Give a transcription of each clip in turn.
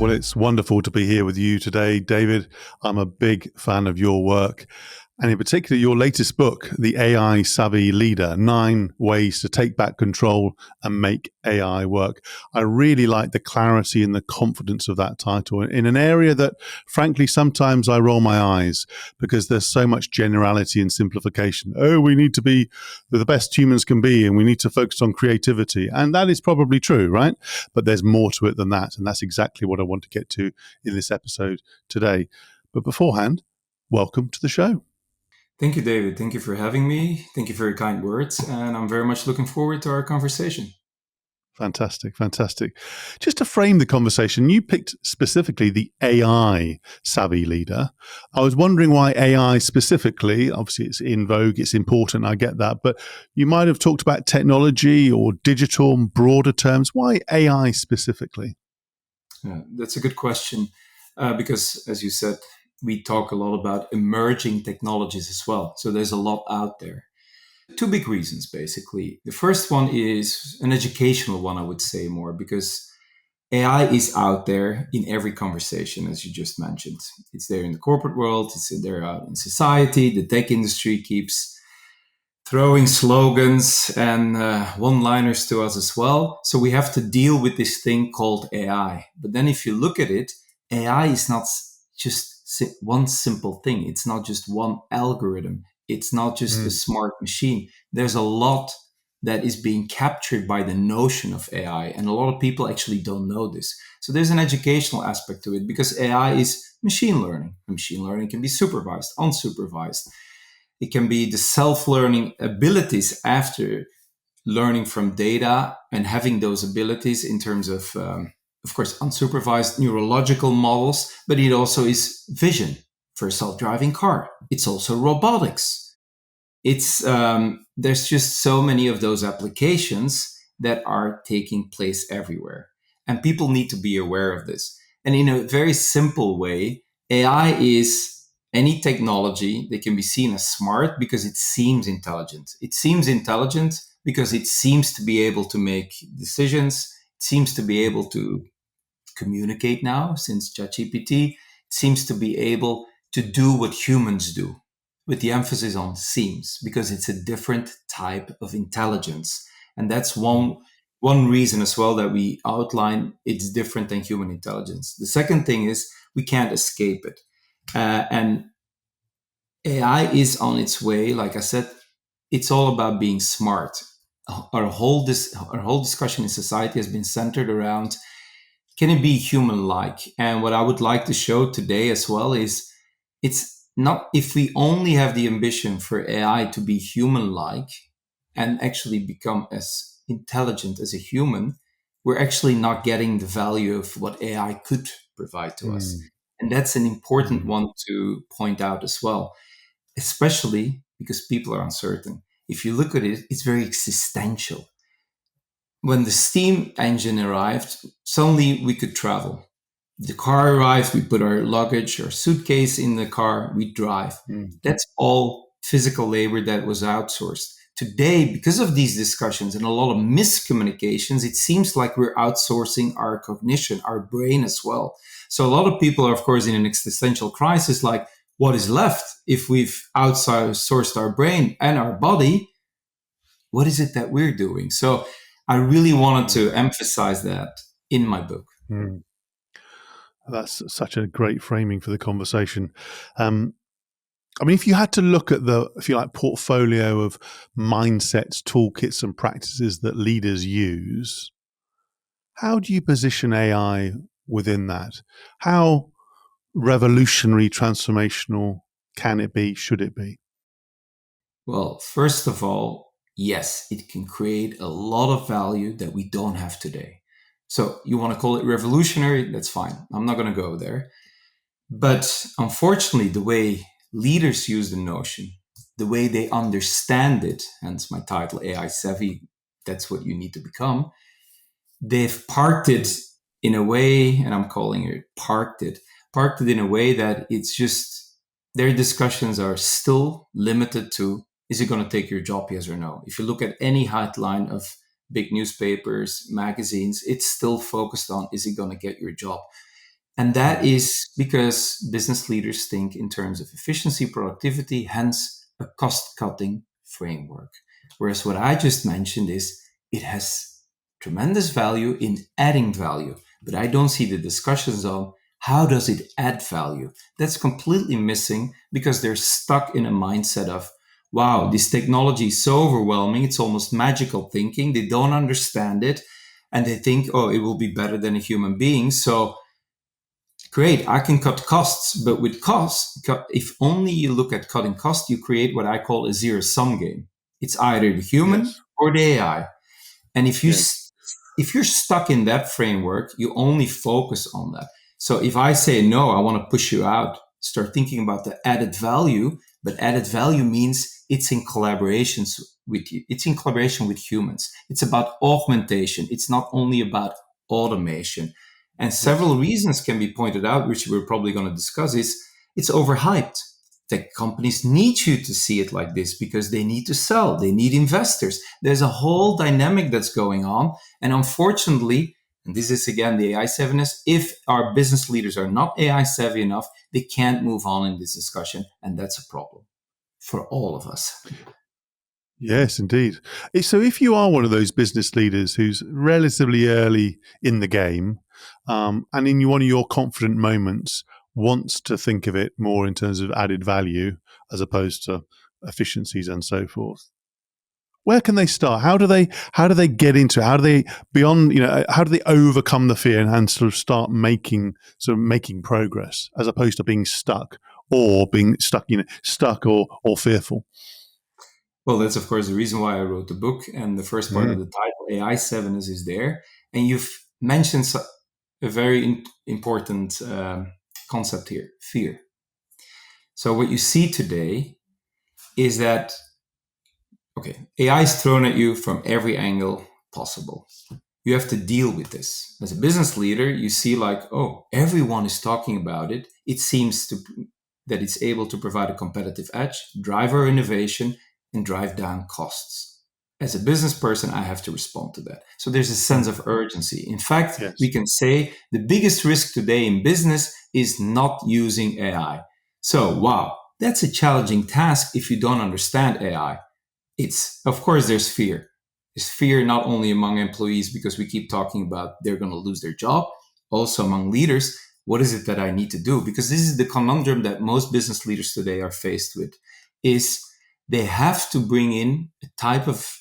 Well, it's wonderful to be here with you today, David. I'm a big fan of your work, and in particular, your latest book, The AI Savvy Leader, 9 Ways to Take Back Control and Make AI Work. I really like the clarity and the confidence of that title in an area that, frankly, sometimes I roll my eyes because there's so much generality and simplification. Oh, we need to be the best humans can be, and we need to focus on creativity. And that is probably true, right? But there's more to it than that. And that's exactly what I want to get to in this episode today. But beforehand, welcome to the show. Thank you, David. Thank you for having me. Thank you for your kind words. And I'm very much looking forward to our conversation. Fantastic, fantastic. Just to frame the conversation, you picked specifically the AI savvy leader. I was wondering why AI specifically. Obviously, it's in vogue, it's important, I get that. But you might have talked about technology or digital, broader terms. Why AI specifically? Yeah, that's a good question because, as you said, we talk a lot about emerging technologies as well. So there's a lot out there. Two big reasons, basically. The first one is an educational one, I would say more, because AI is out there in every conversation, as you just mentioned. It's there in the corporate world, it's there out in society. The tech industry keeps throwing slogans and one-liners to us as well. So we have to deal with this thing called AI. But then if you look at it, AI is not just one simple thing. It's not just one algorithm. It's not just a smart machine. There's a lot that is being captured by the notion of AI. And a lot of people actually don't know this. So there's an educational aspect to it because AI is machine learning. And machine learning can be supervised, unsupervised. It can be the self-learning abilities after learning from data and having those abilities in terms of course, unsupervised neurological models, but it also is vision for a self-driving car. It's also robotics. It's there's just so many of those applications that are taking place everywhere, and people need to be aware of this. And in a very simple way, AI is any technology that can be seen as smart because it seems intelligent. It seems intelligent because it seems to be able to make decisions. It seems to be able to communicate now since ChatGPT. It seems to be able to do what humans do, with the emphasis on seems, because it's a different type of intelligence. And that's one reason as well that we outline it's different than human intelligence. The second thing is we can't escape it. And AI is on its way. Like I said, it's all about being smart. Our whole discussion in society has been centered around can it be human-like? And what I would like to show today as well is it's not if we only have the ambition for AI to be human-like and actually become as intelligent as a human, we're actually not getting the value of what AI could provide to us. And that's an important one to point out as well, especially because people are uncertain. If you look at it, it's very existential. When the steam engine arrived, suddenly we could travel. The car arrives, we put our luggage or suitcase in the car, we drive. That's all physical labor that was outsourced. Today, because of these discussions and a lot of miscommunications, it seems like we're outsourcing our cognition, our brain as well. So a lot of people are, of course, in an existential crisis, like what is left if we've outsourced our brain and our body? What is it that we're doing? So I really wanted to emphasize that in my book. Mm. That's such a great framing for the conversation. I mean, if you had to look at the, if you like, portfolio of mindsets, toolkits, and practices that leaders use, how do you position AI within that? How revolutionary, transformational can it be? Should it be? Well, first of all, yes, it can create a lot of value that we don't have today. So you want to call it revolutionary? That's fine. I'm not going to go there. But unfortunately, the way leaders use the notion, the way they understand it, hence my title, AI Savvy, that's what you need to become, they've parked it in a way, and I'm calling it parked it in a way that it's just, their discussions are still limited to, is it going to take your job, yes or no? If you look at any headline of big newspapers, magazines, it's still focused on, is it going to get your job? And that Mm. is because business leaders think in terms of efficiency, productivity, hence a cost cutting framework. Whereas what I just mentioned is it has tremendous value in adding value, but I don't see the discussions on how does it add value. That's completely missing because they're stuck in a mindset of, wow, this technology is so overwhelming, it's almost magical thinking. They don't understand it and they think, oh, it will be better than a human being. So great, I can cut costs, but with costs, if only you look at cutting costs, you create what I call a zero sum game. It's either the human Yes. or the AI. And Yes. if you're stuck in that framework, you only focus on that. So if I say no, I want to push you out, start thinking about the added value, but added value means it's in collaborations with you. It's in collaboration with humans. It's about augmentation. It's not only about automation. And Yes. several reasons can be pointed out, which we're probably going to discuss, is it's overhyped. Tech companies need you to see it like this because they need to sell, they need investors. There's a whole dynamic that's going on. And unfortunately, and this is again the AI savviness, if our business leaders are not AI savvy enough, they can't move on in this discussion. And that's a problem for all of us. Yes, indeed. So, if you are one of those business leaders who's relatively early in the game, and in one of your confident moments wants to think of it more in terms of added value as opposed to efficiencies and so forth, where can they start? How do they get into it? How do they beyond how do they overcome the fear and sort of start making progress as opposed to being stuck or being stuck or fearful? Well, that's of course the reason why I wrote the book. And the first part of Mm. the title, AI savviness, is there. And you've mentioned a very important concept here, fear. So what you see today is that, okay, AI is thrown at you from every angle possible. You have to deal with this. As a business leader, you see like, oh, everyone is talking about it. It seems that it's able to provide a competitive edge, drive our innovation, and drive down costs. As a business person, I have to respond to that. So there's a sense Mm. of urgency. In fact, we Yes. can say the biggest risk today in business is not using AI. So, wow, that's a challenging task if you don't understand AI. It's, of course, there's fear. There's fear not only among employees because we keep talking about they're going to lose their job, also among leaders. What is it that I need to do? Because this is the conundrum that most business leaders today are faced with, is they have to bring in a type of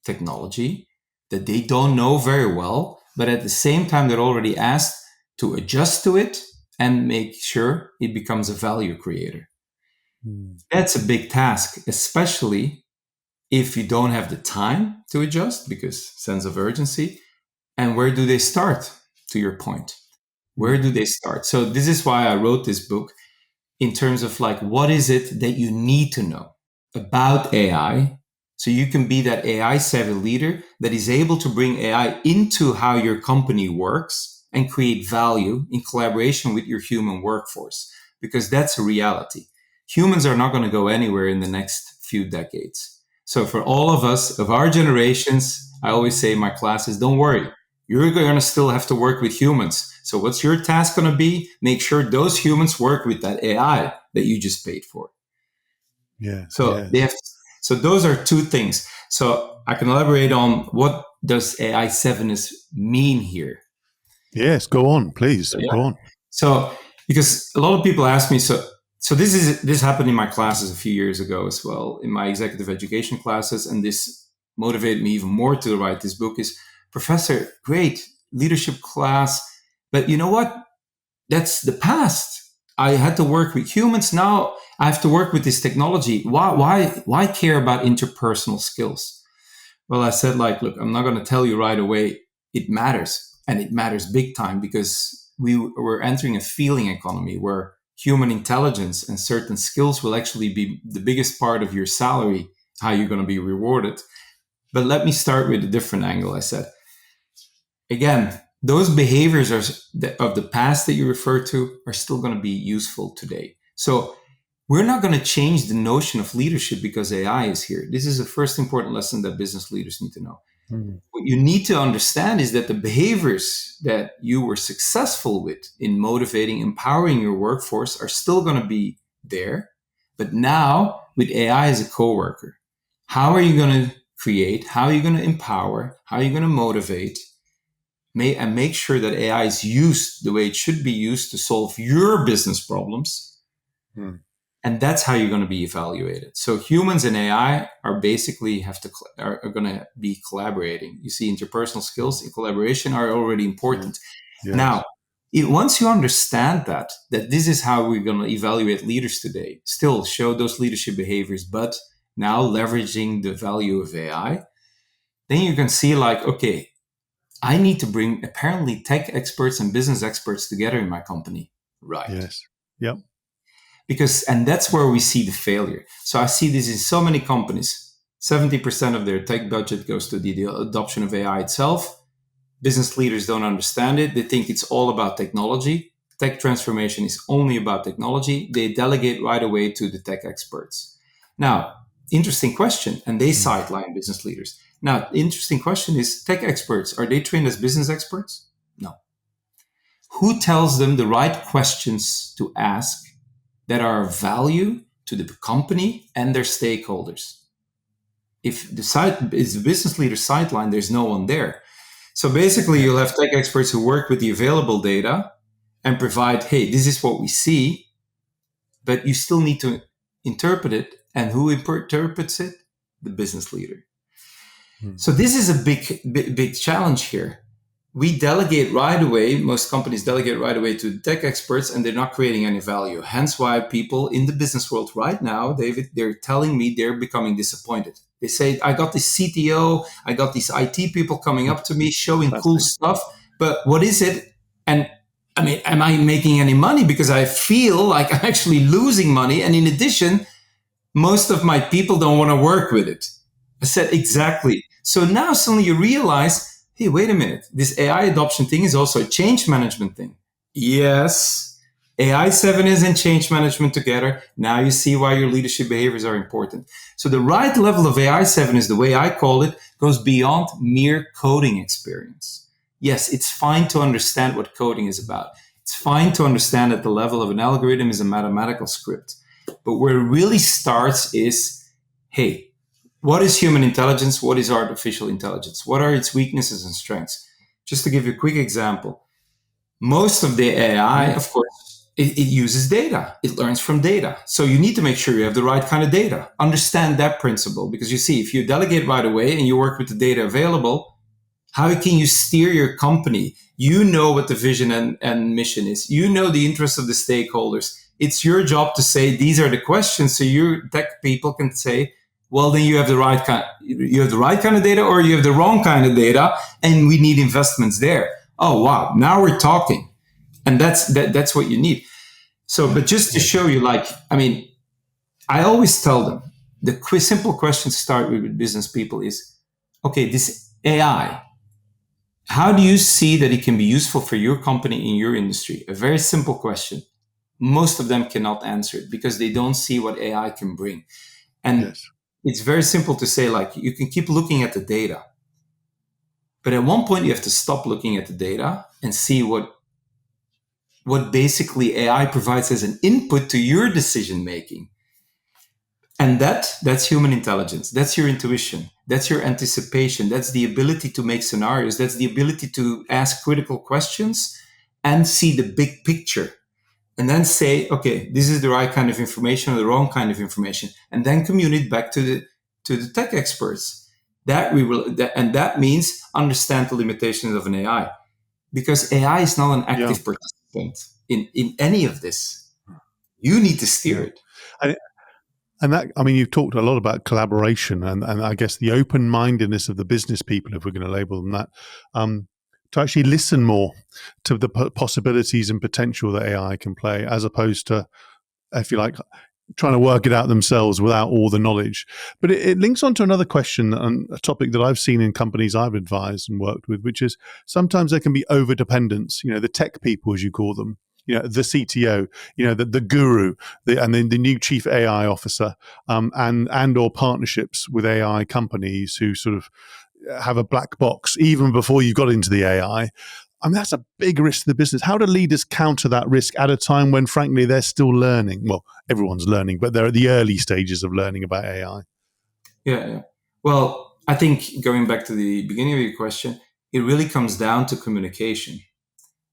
technology that they don't know very well, but at the same time they're already asked to adjust to it and make sure it becomes a value creator. Mm. That's a big task, especially if you don't have the time to adjust because sense of urgency. And where do they start, to your point? Where Mm. do they start? So this is why I wrote this book, in terms of like, what is it that you need to know about AI so you can be that AI savvy leader that is able to bring AI into how your company works and create value in collaboration with your human workforce, because that's a reality. Humans are not going to go anywhere in the next few decades. So for all of us of our generations, I always say in my classes, don't worry, you're going to still have to work with humans. So what's your task going to be? Make sure those humans work with that AI that you just paid for. Yes. So they Yes. have. So those are two things. So I can elaborate on what does AI savviness mean here. Yes. Go on, please. So, yeah. Go on. So because a lot of people ask me, so this happened in my classes a few years ago as well, in my executive education classes, and this motivated me even more to write this book. Is, Professor, great leadership class, but you know what? That's the past. I had to work with humans. Now I have to work with this technology. Why care about interpersonal skills? Well, I said, like, look, I'm not going to tell you right away. It matters, and it matters big time, because we're entering a feeling economy where human intelligence and certain skills will actually be the biggest part of your salary, how you're going to be rewarded. But let me start with a different angle. I said, again, those behaviors of the past that you refer to are still going to be useful today. So we're not going to change the notion of leadership because AI is here. This is the first important lesson that business leaders need to know. Mm. What you need to understand is that the behaviors that you were successful with in motivating, empowering your workforce are still going to be there. But now with AI as a coworker, how are you going to create? How are you going to empower? How are you going to motivate? And make sure that AI is used the way it should be used to solve your business problems. Mm. And that's how you're going to be evaluated. So humans and AI are basically are going to be collaborating. You see, interpersonal skills and collaboration are already important. Yes. Now, once you understand that this is how we're going to evaluate leaders today, still show those leadership behaviors, but now leveraging the value of AI, then you can see like, okay, I need to bring apparently tech experts and business experts together in my company. Right. Yes. Yep. And that's where we see the failure. So I see this in so many companies. 70% of their tech budget goes to the adoption of AI itself. Business leaders don't understand it. They think it's all about technology. Tech transformation is only about technology. They delegate right away to the tech experts. Now, interesting question. And they sideline business leaders. Now, interesting question is tech experts, are they trained as business experts? No. Who tells them the right questions to ask that are of value to the company and their stakeholders? If is the business leader sideline, there's no one there. So basically, you'll have tech experts who work with the available data and provide, hey, this is what we see, but you still need to interpret it. And who interprets it? The business leader. So this is a big challenge here. We delegate right away. Most companies delegate right away to the tech experts, and they're not creating any value. Hence why people in the business world right now, David, they're telling me they're becoming disappointed. They say, I got this CTO, I got these IT people coming up to me showing cool stuff, but what is it? And I mean, am I making any money? Because I feel like I'm actually losing money. And in addition, most of my people don't want to work with it. I said, exactly. So now suddenly you realize, hey, wait a minute, this AI adoption thing is also a change management thing. Yes, AI savviness and change management together. Now you see why your leadership behaviors are important. So the right level of AI savviness, the way I call it, goes beyond mere coding experience. Yes, it's fine to understand what coding is about. It's fine to understand that the level of an algorithm is a mathematical script. But where it really starts is, hey, what is human intelligence? What is artificial intelligence? What are its weaknesses and strengths? Just to give you a quick example, most of the AI, of course, it uses data. It learns from data. So you need to make sure you have the right kind of data. Understand that principle, because you see, if you delegate right away and you work with the data available, how can you steer your company? You know what the vision and mission is. You know the interests of the stakeholders. It's your job to say, these are the questions. So your tech people can say, well, then you have the right kind of data, or you have the wrong kind of data, and we need investments there. Oh, wow. Now we're talking. And that's what you need. So, but just to show you, I always tell them the simple question to start with business people is, okay, this AI, how do you see that it can be useful for your company in your industry? A very simple question. Most of them cannot answer it because they don't see what AI can bring. And it's very simple to say, you can keep looking at the data, but at one point you have to stop looking at the data and see what basically AI provides as an input to your decision making. And that's human intelligence. That's your intuition. That's your anticipation. That's the ability to make scenarios. That's the ability to ask critical questions and see the big picture. And then say, okay, this is the right kind of information or the wrong kind of information, and then communicate back to the tech experts. That means understand the limitations of an AI, because AI is not an active participant in any of this. You need to steer it. And that, I mean, you've talked a lot about collaboration and I guess the open-mindedness of the business people, if we're going to label them that, to actually listen more to the possibilities and potential that AI can play, as opposed to, if you like, trying to work it out themselves without all the knowledge. But it links on to another question and a topic that I've seen in companies I've advised and worked with, which is sometimes there can be over-dependence, the tech people, as you call them, the CTO, the guru, and then the new chief AI officer, and or partnerships with AI companies who sort of have a black box even before you got into the AI. I mean, that's a big risk to the business. How do leaders counter that risk at a time when, frankly, they're still learning? Well, everyone's learning, but they're at the early stages of learning about AI. Yeah. Well, I think going back to the beginning of your question, it really comes down to communication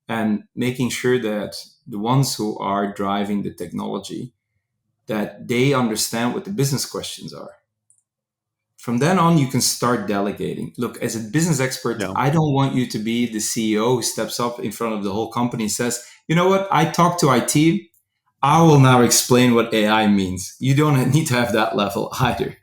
and making sure that the ones who are driving the technology, that they understand what the business questions are. From then on, you can start delegating. Look, as a business expert, Yeah. I don't want you to be the CEO who steps up in front of the whole company and says, you know what, I talked to IT. I will now explain what AI means. You don't need to have that level either.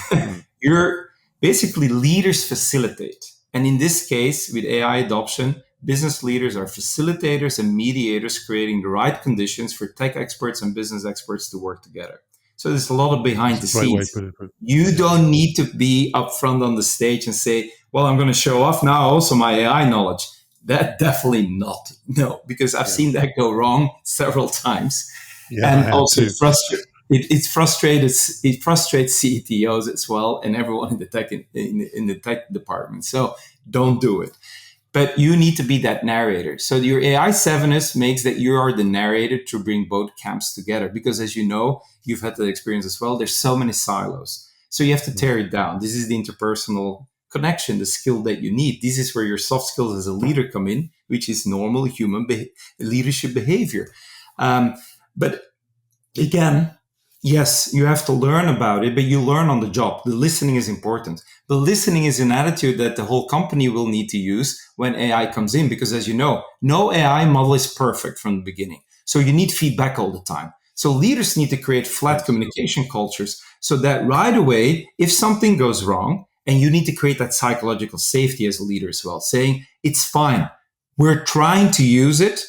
Mm. You're basically leaders facilitate. And in this case, with AI adoption, business leaders are facilitators and mediators creating the right conditions for tech experts and business experts to work together. So there's a lot of behind the That's a great way scenes. to put it. You Yeah. don't need to be up front on the stage and say, well, I'm going to show off now also my AI knowledge. That definitely not. No, because I've seen that go wrong several times. Yeah, And I have also too. it frustrates CTOs as well and everyone in the tech department. So don't do it. But you need to be that narrator. So your AI savviness makes that you are the narrator to bring both camps together. Because as you know, you've had that experience as well. There's so many silos. So you have to tear it down. This is the interpersonal connection, the skill that you need. This is where your soft skills as a leader come in, which is normal human leadership behavior. But again, yes, you have to learn about it, but you learn on the job. The listening is important. The listening is an attitude that the whole company will need to use when AI comes in, because as you know, no AI model is perfect from the beginning. So you need feedback all the time. So leaders need to create flat communication cultures so that right away, if something goes wrong, and you need to create that psychological safety as a leader as well, saying it's fine. We're trying to use it,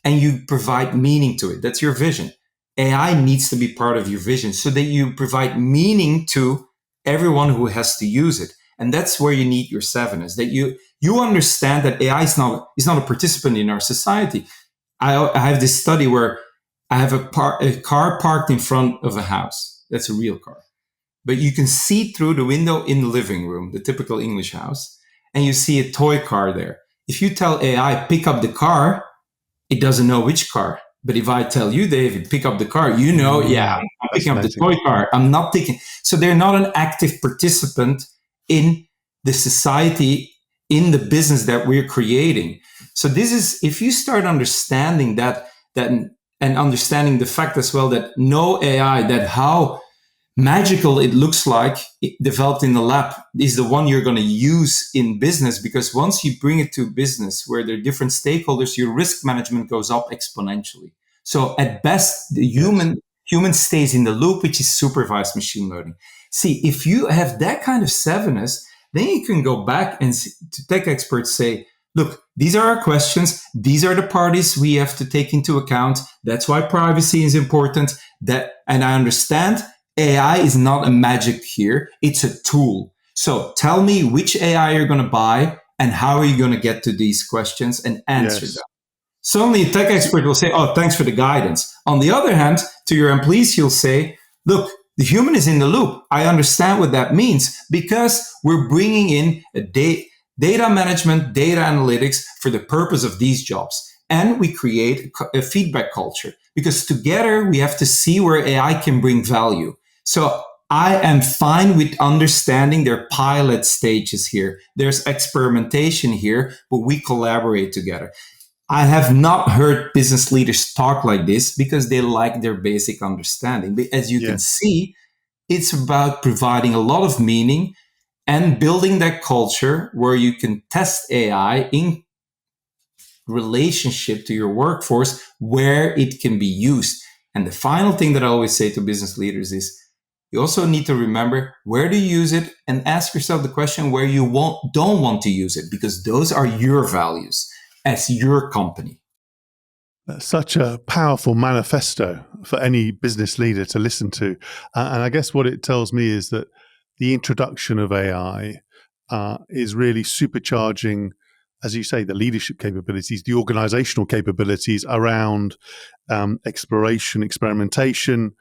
and you provide meaning to it. That's your vision. AI needs to be part of your vision so that you provide meaning to everyone who has to use it. And that's where you need your savviness, that you understand that AI is not a participant in our society. I have this study where I have a car parked in front of a house. That's a real car. But you can see through the window in the living room, the typical English house, and you see a toy car there. If you tell AI, pick up the car, it doesn't know which car. But if I tell you, David, pick up the car, you know, I'm picking up the toy car. I'm not picking. So they're not an active participant in the society, in the business that we're creating. So this is, if you start understanding that and understanding the fact as well that no AI, that how magical it looks like it developed in the lab is the one you're going to use in business, because once you bring it to business where there are different stakeholders, your risk management goes up exponentially. So at best, the human stays in the loop, which is supervised machine learning. See, if you have that kind of savviness, then you can go back and to tech experts say, look, these are our questions. These are the parties we have to take into account. That's why privacy is important. And I understand AI is not a magic here. It's a tool. So tell me which AI you're going to buy and how are you going to get to these questions and answer them. Suddenly a tech expert will say, oh, thanks for the guidance. On the other hand, to your employees, you'll say, look, the human is in the loop. I understand what that means because we're bringing in a data management, data analytics for the purpose of these jobs. And we create a feedback culture because together we have to see where AI can bring value. So I am fine with understanding there are pilot stages here. There's experimentation here, but we collaborate together. I have not heard business leaders talk like this because they like their basic understanding. But as you can see, it's about providing a lot of meaning and building that culture where you can test AI in relationship to your workforce where it can be used. And the final thing that I always say to business leaders is you also need to remember where to use it and ask yourself the question where you don't want to use it, because those are your values as your company. That's such a powerful manifesto for any business leader to listen to. And I guess what it tells me is that the introduction of AI is really supercharging, as you say, the leadership capabilities, the organizational capabilities around exploration, experimentation,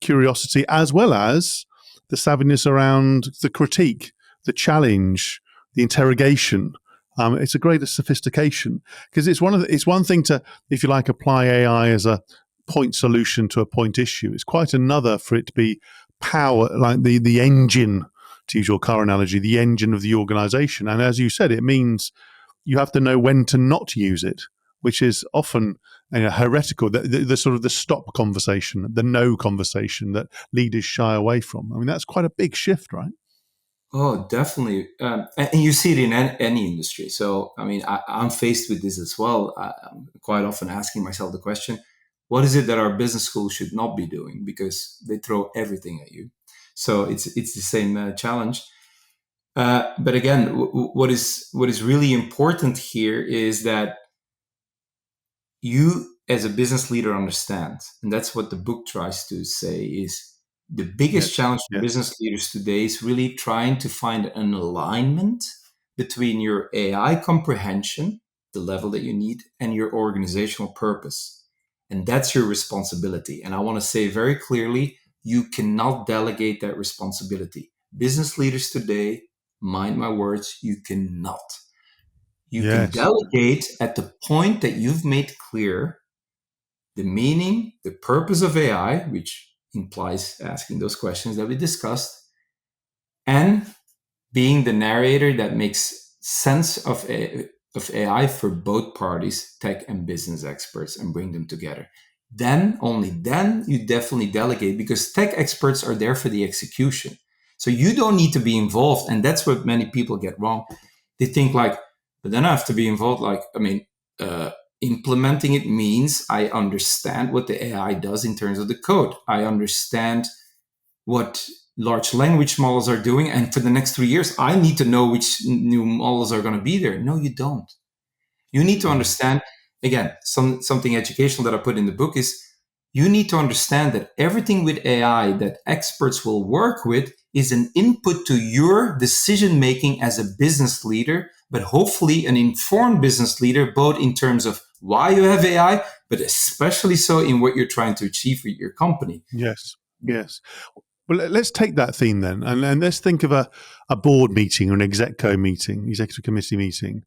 curiosity, as well as the savviness around the critique the challenge, the interrogation. It's a greater sophistication because it's one thing to, if you like, apply AI as a point solution to a point issue. It's quite another for it to be power, like the engine, to use your car analogy, the engine of the organization. And as you said, it means you have to know when to not use it, which is often heretical. The sort of the stop conversation, the no conversation that leaders shy away from. I mean, that's quite a big shift, right? Oh, definitely. And you see it in any industry. So, I mean, I'm faced with this as well. I'm quite often asking myself the question, what is it that our business school should not be doing? Because they throw everything at you. So it's the same challenge. But again, what is really important here is that you as a business leader understand, and that's what the book tries to say, is the biggest challenge for business leaders today is really trying to find an alignment between your AI comprehension, the level that you need, and your organizational purpose. And that's your responsibility. And I want to say very clearly, you cannot delegate that responsibility. Business leaders today, mind my words, you cannot. You can delegate at the point that you've made clear the meaning, the purpose of AI, which implies asking those questions that we discussed, and being the narrator that makes sense of AI for both parties, tech and business experts, and bring them together. Then, only then, you definitely delegate, because tech experts are there for the execution. So you don't need to be involved. And that's what many people get wrong. They think like, but then I have to be involved. Like, I mean, implementing it means I understand what the AI does in terms of the code. I understand what large language models are doing. And for the next 3 years, I need to know which new models are going to be there. No, you don't. You need to understand, again, something educational that I put in the book is you need to understand that everything with AI that experts will work with is an input to your decision making as a business leader, but hopefully an informed business leader, both in terms of why you have AI, but especially so in what you're trying to achieve with your company. Yes. Well, let's take that theme then, and let's think of a board meeting or an executive committee meeting.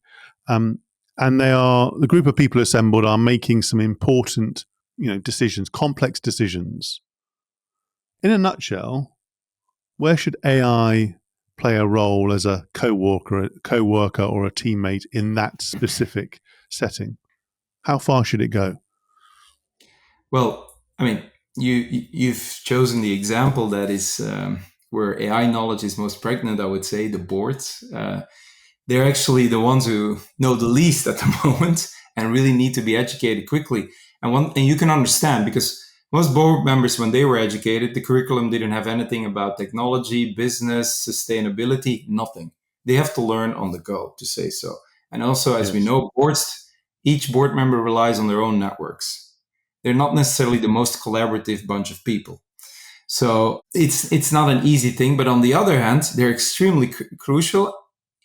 And the group of people assembled are making some important, decisions, complex decisions. In a nutshell, where should AI play a role as a co-worker or a teammate in that specific setting? How far should it go? Well, I mean, you've chosen the example that is where AI knowledge is most pregnant. I would say the boards. They're actually the ones who know the least at the moment and really need to be educated quickly. And you can understand, because most board members, when they were educated, the curriculum didn't have anything about technology, business, sustainability, nothing. They have to learn on the go, to say so. And also, as we know, each board member relies on their own networks. They're not necessarily the most collaborative bunch of people. So it's not an easy thing. But on the other hand, they're extremely crucial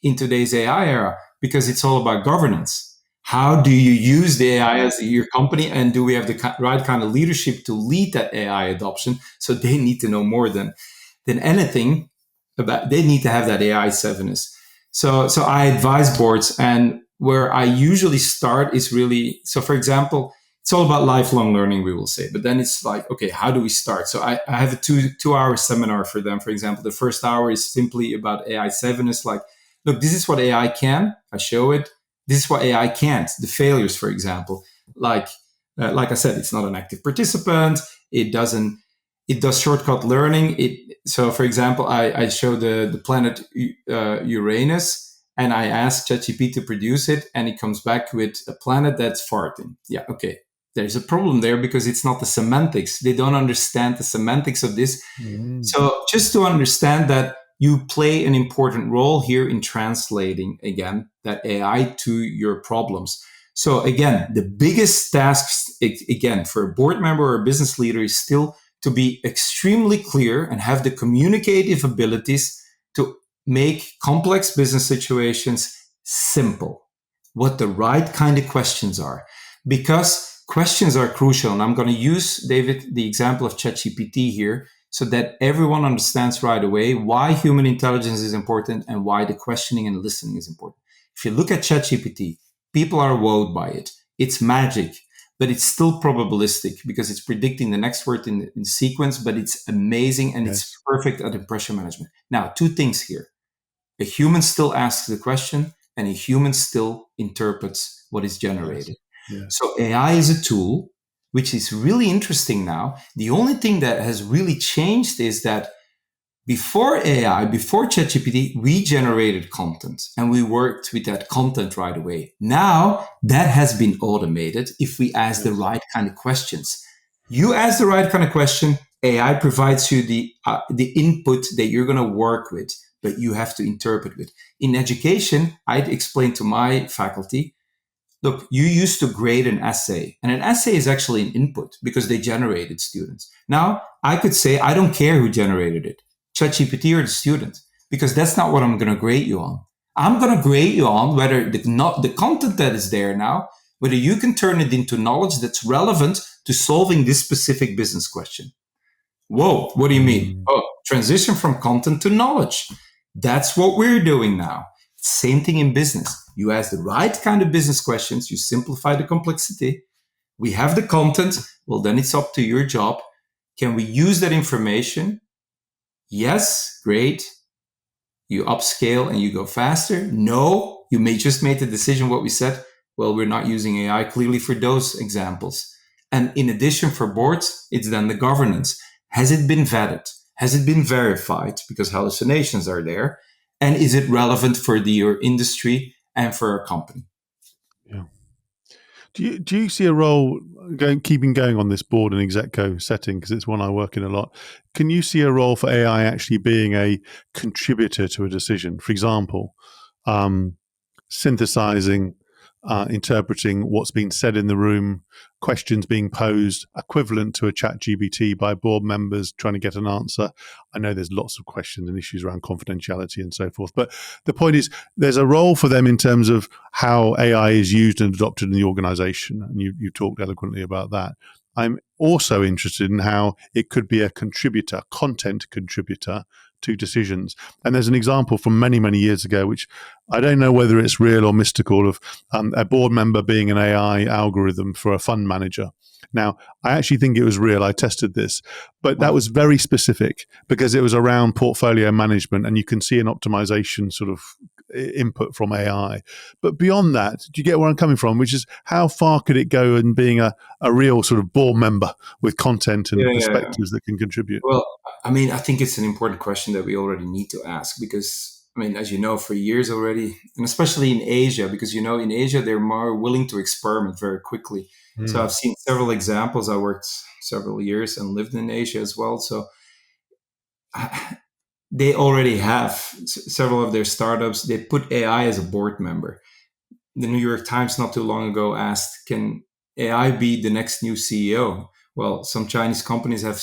in today's AI era, because it's all about governance. How do you use the AI as your company? And do we have the right kind of leadership to lead that AI adoption? So they need to know more than anything about, they need to have that AI savviness. So I advise boards, and where I usually start is really, so for example, it's all about lifelong learning, we will say. But then it's like, okay, how do we start? So I have a two-hour seminar for them. For example, the first hour is simply about AI savviness. Like, look, this is what AI can. I show it. This is what AI can't. The failures, for example, like I said, it's not an active participant. It does shortcut learning. So, for example, I show the planet Uranus, and I ask ChatGPT to produce it, and it comes back with a planet that's farting. Yeah, okay. There's a problem there, because it's not the semantics. They don't understand the semantics of this. So just to understand that you play an important role here in translating, again, that AI to your problems. So again, the biggest tasks, again, for a board member or a business leader is still to be extremely clear and have the communicative abilities to make complex business situations simple. What the right kind of questions are. Because questions are crucial. And I'm going to use, David, the example of ChatGPT here. so that everyone understands right away why human intelligence is important and why the questioning and listening is important. If you look at ChatGPT, people are wowed by it. It's magic, but it's still probabilistic because it's predicting the next word in sequence, but it's amazing and Yes. it's perfect at impression management. Now, two things here. A human still asks the question and a human still interprets what is generated. Yes. Yeah. So AI is a tool, which is really interesting now. The only thing that has really changed is that before AI, before ChatGPT, we generated content and we worked with that content right away. Now that has been automated if we ask the right kind of questions. You ask the right kind of question, AI provides you the input that you're going to work with, but you have to interpret with. In education, I'd explain to my faculty, look, you used to grade an essay, and an essay is actually an input because they generated students. Now, I could say, I don't care who generated it, ChatGPT or the student, because that's not what I'm going to grade you on. I'm going to grade you on whether the content that is there now, whether you can turn it into knowledge that's relevant to solving this specific business question. Whoa, what do you mean? Oh, transition from content to knowledge. That's what we're doing now. Same thing in business. You ask the right kind of business questions, you simplify the complexity. We have the content. Well, then it's up to your job. Can we use that information? Yes, great. You upscale and you go faster. No, you may just make the decision what we said. Well, we're not using AI clearly for those examples. And in addition, for boards, it's then the governance. Has it been vetted? Has it been verified? Because hallucinations are there. And is it relevant for your industry and for a company? Yeah. Do you see a role keeping going on this board and execo setting, because it's one I work in a lot? Can you see a role for AI actually being a contributor to a decision? For example, synthesizing, interpreting what's been said in the room, questions being posed, equivalent to a chat GPT by board members trying to get an answer. I know there's lots of questions and issues around confidentiality and so forth, but the point is there's a role for them in terms of how AI is used and adopted in the organization. And you talked eloquently about that. I'm also interested in how it could be a contributor, content contributor to decisions. And there's an example from many, many years ago, which I don't know whether it's real or mystical, of a board member being an AI algorithm for a fund manager. Now, I actually think it was real. I tested this, but that was very specific because it was around portfolio management, and you can see an optimization sort of input from AI. But beyond that, do you get where I'm coming from? Which is, how far could it go in being a real sort of board member with content and perspectives that can contribute? Well, I mean, I think it's an important question that we already need to ask because, I mean, as you know, for years already, and especially in Asia, because, you know, in Asia, they're more willing to experiment very quickly. So I've seen several examples. I worked several years and lived in Asia as well. So they already have several of their startups. They put AI as a board member. The New York Times not too long ago asked, can AI be the next new CEO? Well, some Chinese companies have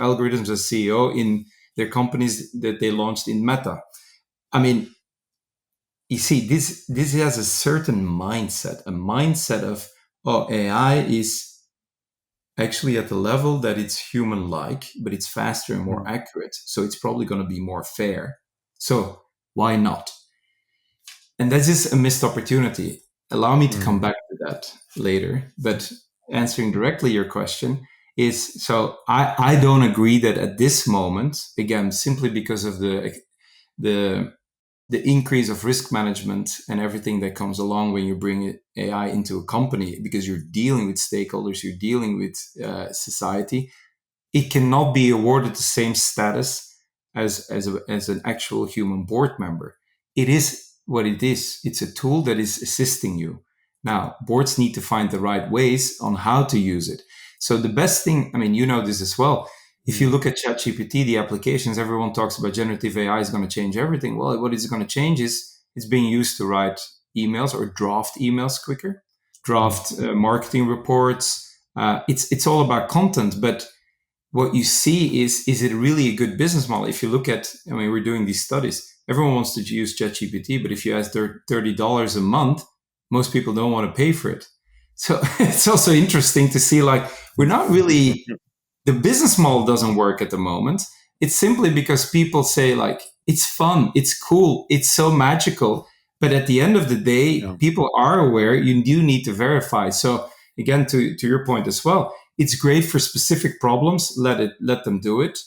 algorithms as CEO in their companies that they launched in Meta. I mean, you see, this has a certain mindset, a mindset of, oh, AI is actually at the level that it's human-like, but it's faster and more accurate. So it's probably going to be more fair. So why not? And that's just a missed opportunity. Allow me to come back to that later. But answering directly your question is, so I don't agree that at this moment, again, simply because of the increase of risk management and everything that comes along when you bring AI into a company, because you're dealing with stakeholders, you're dealing with society, it cannot be awarded the same status as an actual human board member. It is what it is. It's a tool that is assisting you. Now, boards need to find the right ways on how to use it. So the best thing, I mean, you know this as well. If you look at ChatGPT, the applications, everyone talks about generative AI is going to change everything. Well, what it's going to change is it's being used to write emails or draft emails quicker, draft marketing reports. It's all about content, but what you see is it really a good business model? If you look at, I mean, we're doing these studies. Everyone wants to use ChatGPT, but if you ask $30 a month, most people don't want to pay for it. So it's also interesting to see, like, we're not really The business model doesn't work at the moment. It's simply because people say like, it's fun, it's cool, it's so magical. But at the end of the day, Yeah. people are aware you do need to verify. So again, to your point as well, it's great for specific problems. Let them do it.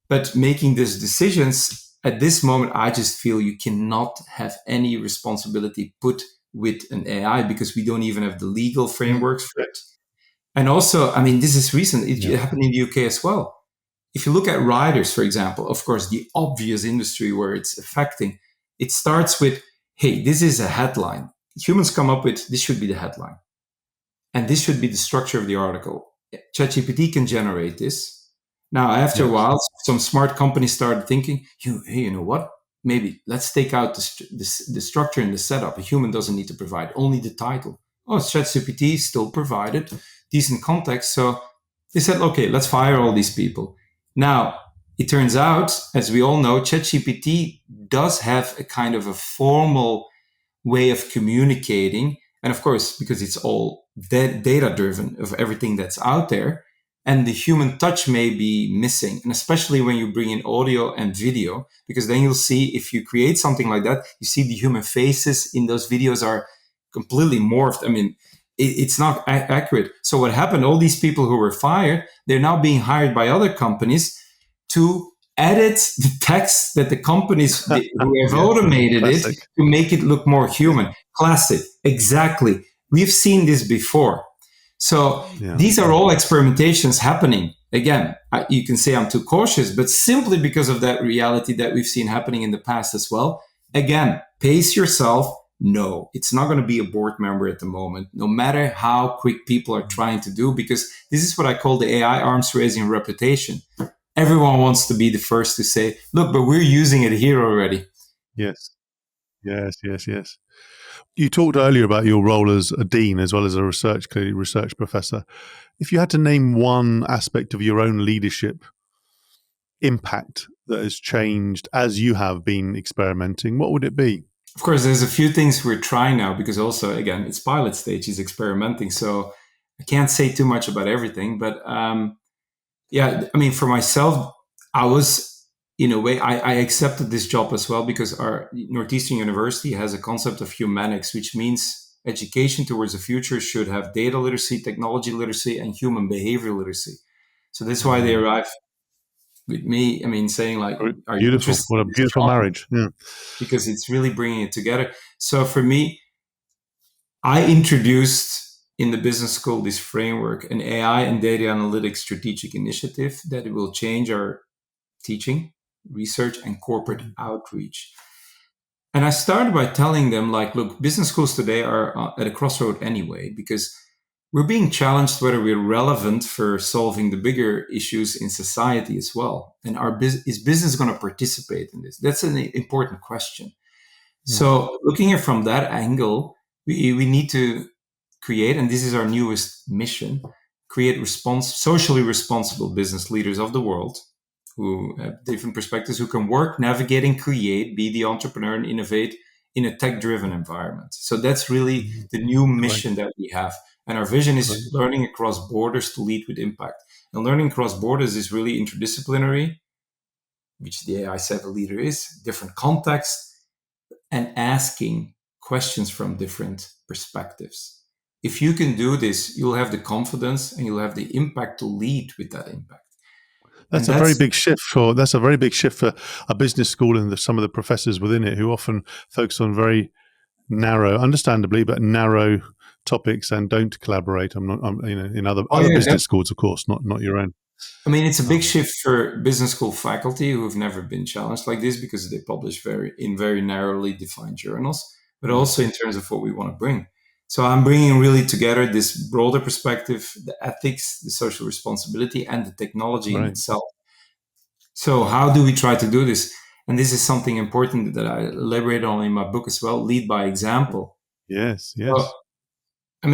But making these decisions at this moment, I just feel you cannot have any responsibility put with an AI because we don't even have the legal Mm. frameworks for it. And also, I mean, this is recent. It Yeah. happened in the UK as well. If you look at riders, for example, of course, the obvious industry where it's affecting, it starts with, hey, this is a headline. Humans come up with, this should be the headline. And this should be the structure of the article. ChatGPT can generate this. Now, after a Yes. while, some smart companies started thinking, hey, you know what? Maybe let's take out the structure and the setup. A human doesn't need to provide only the title. Oh, ChatGPT still provided decent context. So they said, okay, let's fire all these people. Now, it turns out, as we all know, ChatGPT does have a kind of a formal way of communicating. And of course, because it's all data driven of everything that's out there, and the human touch may be missing. And especially when you bring in audio and video, because then you'll see if you create something like that, you see the human faces in those videos are completely morphed. I mean, it's not accurate. So what happened? All these people who were fired, they're now being hired by other companies to edit the text that the companies who have Yeah. automated it Classic. to make it look more Yeah. human. Classic. Exactly. We've seen this before. So Yeah. these are all experimentations happening. Again, you can say I'm too cautious, but simply because of that reality that we've seen happening in the past as well. Again, pace yourself. No, it's not going to be a board member at the moment, no matter how quick people are trying to do, because this is what I call the AI arms raising reputation. Everyone wants to be the first to say, look, but we're using it here already. Yes. Yes. Yes. Yes. You talked earlier about your role as a dean as well as a clearly research professor. If you had to name one aspect of your own leadership impact that has changed as you have been experimenting, what would it be? Of course, there's a few things we're trying now because also, again, it's pilot stage, it's experimenting. So I can't say too much about everything. But yeah, I mean, for myself, I was, in a way, I accepted this job as well because our Northeastern University has a concept of humanics, which means education towards the future should have data literacy, technology literacy, and human behavior literacy. So that's why they arrive with me. I mean, saying like, "Are you Beautiful. interested What a in this beautiful job?" marriage. Yeah. Because it's really bringing it together. So for me, I introduced in the business school this framework, an AI and data analytics strategic initiative that it will change our teaching, research, and corporate outreach. And I started by telling them, like, look, business schools today are at a crossroad anyway, because we're being challenged whether we're relevant for solving the bigger issues in society as well. And is business going to participate in this? That's an important question. Yeah. So looking at it from that angle, we need to create, and this is our newest mission, create socially responsible business leaders of the world who have different perspectives, who can work, navigate, and create, be the entrepreneur and innovate in a tech-driven environment. So that's really the new Great. mission that we have. And our vision is Great. learning across borders to lead with impact. And learning across borders is really interdisciplinary, which the AI Savvy leader is, different contexts, and asking questions from different perspectives. If you can do this, you'll have the confidence and you'll have the impact to lead with that impact. And That's a very big shift for a business school and some of the professors within it who often focus on very narrow, understandably, but narrow topics and don't collaborate. In other business schools, of course, not your own. I mean, it's a big shift for business school faculty who have never been challenged like this because they publish in very narrowly defined journals, but also in terms of what we want to bring. So I'm bringing really together this broader perspective, the ethics, the social responsibility, and the technology in itself. So how do we try to do this? And this is something important that I elaborate on in my book as well, lead by example. Yes, yes. So, I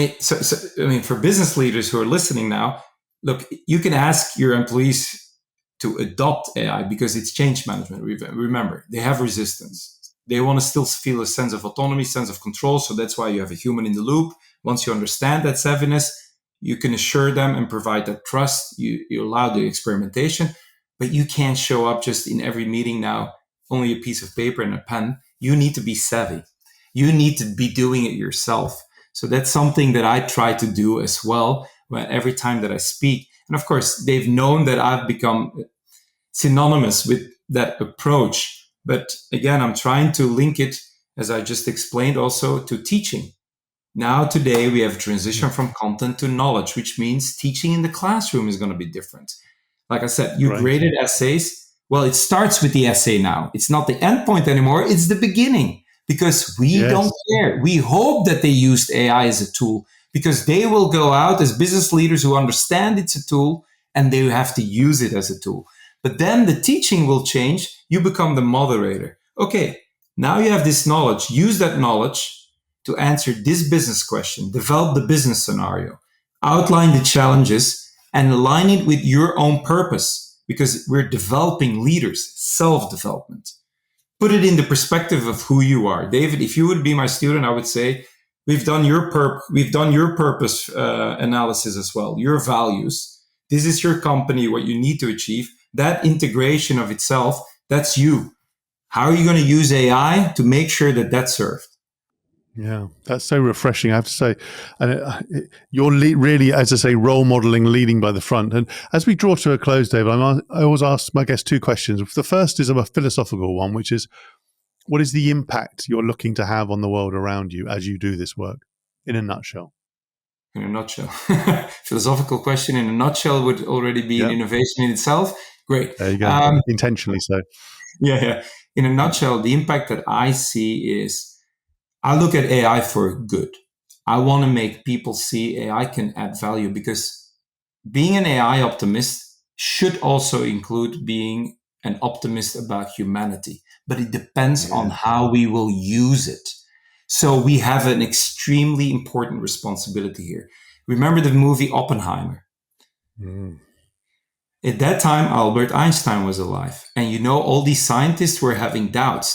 mean, for business leaders who are listening now, look, you can ask your employees to adopt AI because it's change management. Remember, they have resistance. They want to still feel a sense of autonomy, sense of control. So that's why you have a human in the loop. Once you understand that savviness, You can assure them and provide that trust. You allow the experimentation, but you can't show up just in every meeting now, only a piece of paper and a pen. You need to be savvy. You need to be doing it yourself. So that's something that I try to do as well every time that I speak. And of course, they've known that I've become synonymous with that approach. But again, I'm trying to link it, as I just explained, also to teaching. Now, today, we have transition from content to knowledge, which means teaching in the classroom is going to be different. Like I said, you graded essays. Well, it starts with the essay now. It's not the end point anymore. It's the beginning, because we don't care. We hope that they used AI as a tool, because they will go out as business leaders who understand it's a tool and they have to use it as a tool. But then the teaching will change. You become the moderator. Okay, now you have this knowledge. Use that knowledge to answer this business question, develop the business scenario, outline the challenges, and align it with your own purpose, because we're developing leaders, self-development. Put it in the perspective of who you are. David, if you would be my student, I would say, we've done your purpose analysis as well, your values. This is your company, what you need to achieve. That integration of itself, that's you. How are you going to use AI to make sure that that's served? Yeah, that's so refreshing, I have to say. And you're really, as I say, role modeling, leading by the front. And as we draw to a close, David, I always ask my guests two questions. The first is a philosophical one, which is, what is the impact you're looking to have on the world around you as you do this work, in a nutshell? In a nutshell. Philosophical question in a nutshell would already be an innovation in itself. Great. There you go. Intentionally so. Yeah. In a nutshell, the impact that I see is, I look at AI for good. I want to make people see AI can add value, because being an AI optimist should also include being an optimist about humanity, but it depends on how we will use it. So we have an extremely important responsibility here. Remember the movie Oppenheimer? At that time, Albert Einstein was alive. And all these scientists were having doubts.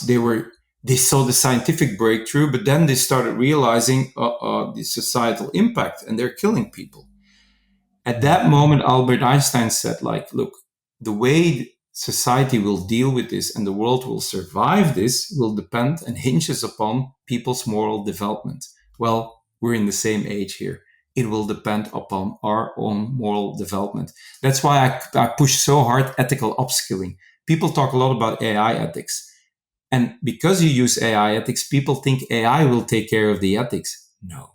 They saw the scientific breakthrough, but then they started realizing the societal impact, and they're killing people. At that moment, Albert Einstein said, look, the way society will deal with this and the world will survive this will depend and hinges upon people's moral development. Well, we're in the same age here. It will depend upon our own moral development. That's why I push so hard ethical upskilling. People talk a lot about AI ethics. And because you use AI ethics, people think AI will take care of the ethics. No.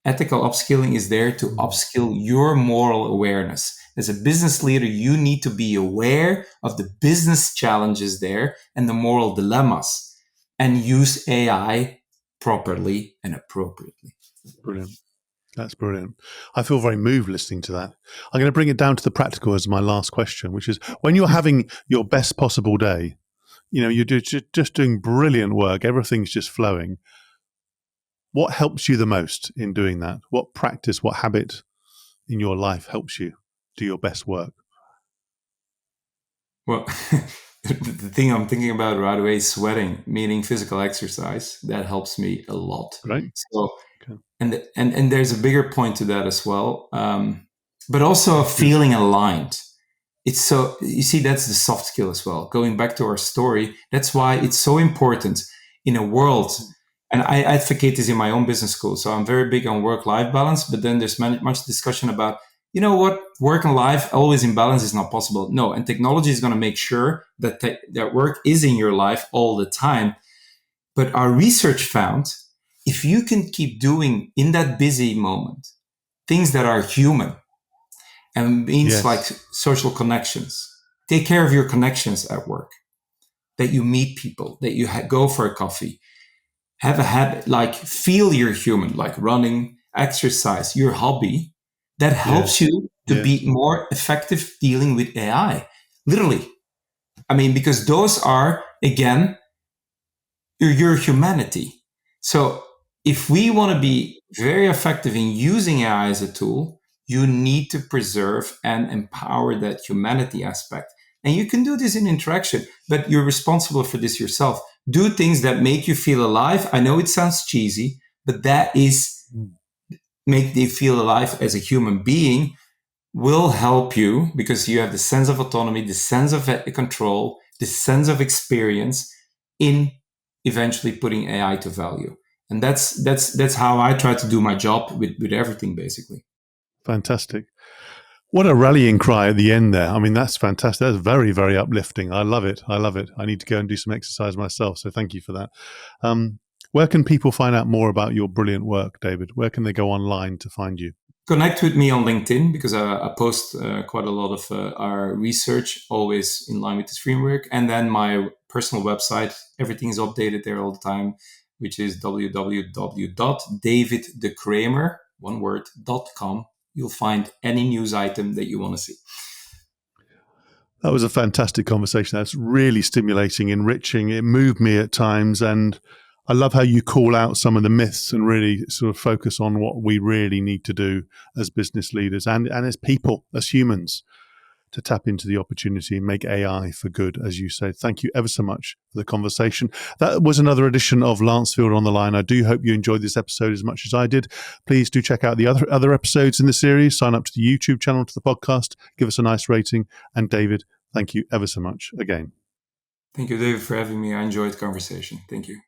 Ethical upskilling is there to upskill your moral awareness. As a business leader, you need to be aware of the business challenges there and the moral dilemmas, and use AI properly and appropriately. Brilliant. That's brilliant. I feel very moved listening to that. I'm going to bring it down to the practical as my last question, which is, when you're having your best possible day, you're just doing brilliant work, everything's just flowing. What helps you the most in doing that? What practice, what habit in your life helps you do your best work? Well, the thing I'm thinking about right away is sweating, meaning physical exercise. That helps me a lot. Right. So, and there's a bigger point to that as well, but also feeling aligned. It's so, you see, that's the soft skill as well. Going back to our story, that's why it's so important in a world. And I advocate this in my own business school. So I'm very big on work-life balance, but then there's much discussion about, work and life always in balance is not possible. No, and technology is going to make sure that that work is in your life all the time. But our research found, if you can keep doing in that busy moment things that are human, and means like social connections, take care of your connections at work, that you meet people, that you go for a coffee, have a habit, feel you're human, like running, exercise, your hobby, that helps you to be more effective dealing with AI. Literally. I mean, because those are, again, your humanity. So if we want to be very effective in using AI as a tool, you need to preserve and empower that humanity aspect. And you can do this in interaction, but you're responsible for this yourself. Do things that make you feel alive. I know it sounds cheesy, but that is make you feel alive as a human being will help you because you have the sense of autonomy, the sense of control, the sense of experience in eventually putting AI to value. And that's how I try to do my job with everything, basically. Fantastic. What a rallying cry at the end there. I mean, that's fantastic. That's very, very uplifting. I love it. I love it. I need to go and do some exercise myself. So thank you for that. Where can people find out more about your brilliant work, David? Where can they go online to find you? Connect with me on LinkedIn because I post quite a lot of our research, always in line with this framework. And then my personal website, everything is updated there all the time, which is www.daviddecremer, one word, .com. You'll find any news item that you want to see. That was a fantastic conversation. That's really stimulating, enriching. It moved me at times. And I love how you call out some of the myths and really sort of focus on what we really need to do as business leaders and as people, as humans, to tap into the opportunity and make AI for good, as you said. Thank you ever so much for the conversation. That was another edition of Lancefield on the Line. I do hope you enjoyed this episode as much as I did. Please do check out the other episodes in the series. Sign up to the YouTube channel, to the podcast. Give us a nice rating. And David, thank you ever so much again. Thank you, David, for having me. I enjoyed the conversation. Thank you.